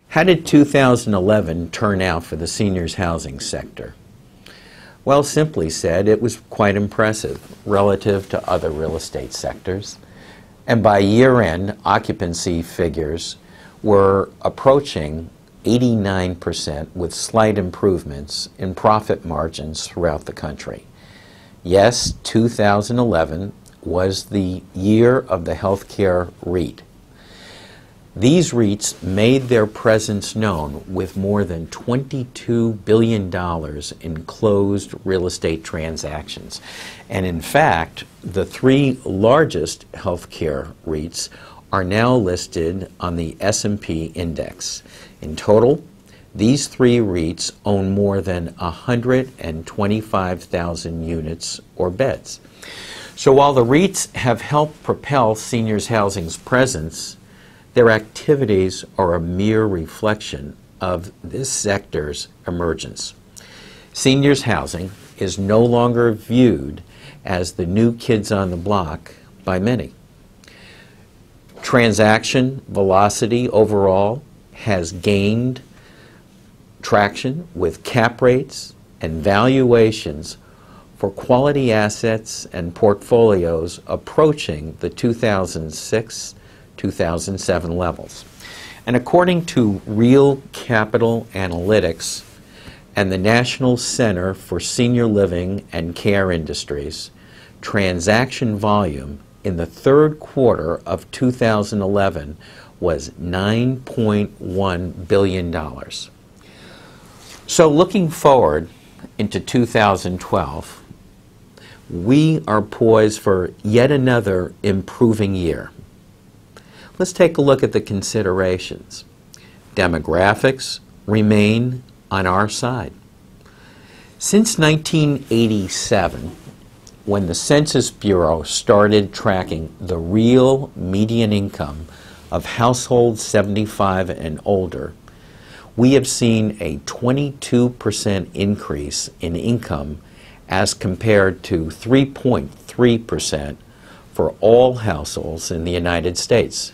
How did 2011 turn out for the seniors housing sector? Well, simply said, it was quite impressive relative to other real estate sectors. And by year-end, occupancy figures were approaching 89% with slight improvements in profit margins throughout the country. Yes, 2011 was the year of the healthcare REIT. These REITs made their presence known with more than $22 billion in closed real estate transactions. And in fact, the three largest healthcare REITs are now listed on the S&P index. In total, these three REITs own more than 125,000 units or beds. So while the REITs have helped propel seniors housing's presence, their activities are a mere reflection of this sector's emergence. Seniors housing is no longer viewed as the new kids on the block by many. Transaction velocity overall has gained traction with cap rates and valuations for quality assets and portfolios approaching the 2006-2007 levels. And according to Real Capital Analytics and the National Center for Senior Living and Care Industries, transaction volume in the third quarter of 2011 was $9.1 billion. So looking forward into 2012, we are poised for yet another improving year. Let's take a look at the considerations. Demographics remain on our side. Since 1987, when the Census Bureau started tracking the real median income of households 75 and older, we have seen a 22% increase in income as compared to 3.3% for all households in the United States.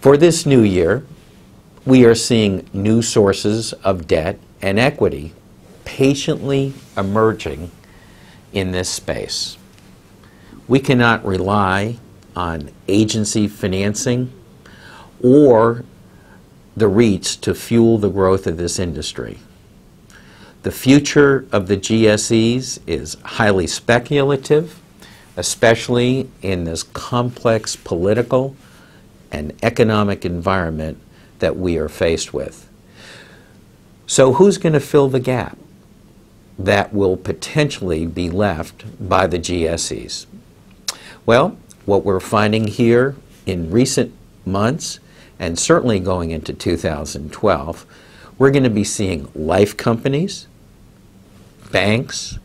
For this new year, we are seeing new sources of debt and equity patiently emerging in this space. We cannot rely on agency financing or the REITs to fuel the growth of this industry. The future of the GSEs is highly speculative, especially in this complex political and economic environment that we are faced with. So who's going to fill the gap that will potentially be left by the GSEs? Well, what we're finding here in recent months, and certainly going into 2012, we're going to be seeing life companies, banks,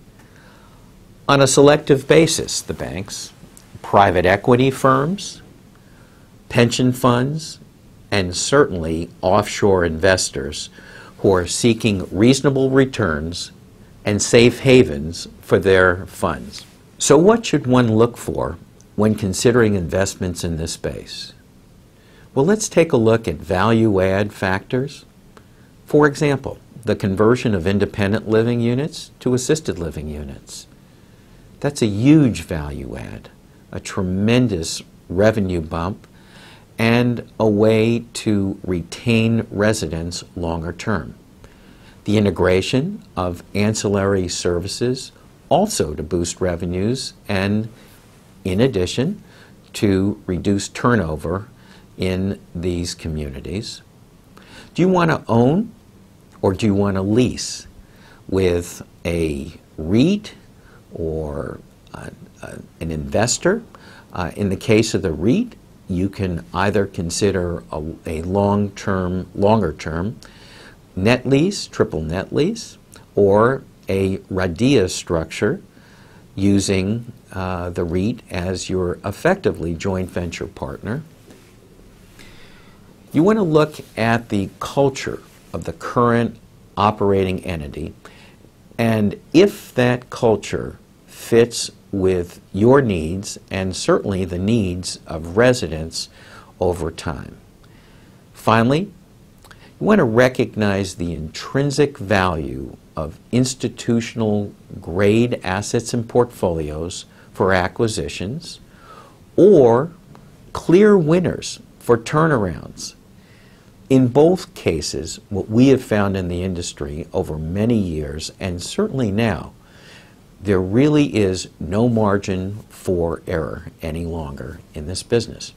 on a selective basis, the banks, private equity firms, pension funds, and certainly offshore investors who are seeking reasonable returns and safe havens for their funds. So what should one look for when considering investments in this space? Well, let's take a look at value-add factors. For example, the conversion of independent living units to assisted living units. That's a huge value add, a tremendous revenue bump, and a way to retain residents longer term. The integration of ancillary services also to boost revenues and, in addition, to reduce turnover in these communities. Do you want to own or do you want to lease with a REIT or an investor? In the case of the REIT, you can either consider a longer term net lease, triple net lease, or a RIDEA structure using the REIT as your effectively joint venture partner. You want to look at the culture of the current operating entity, and if that culture fits with your needs and certainly the needs of residents over time. Finally, you want to recognize the intrinsic value of institutional grade assets and portfolios for acquisitions, or clear winners for turnarounds. In both cases, what we have found in the industry over many years, and certainly now, there really is no margin for error any longer in this business.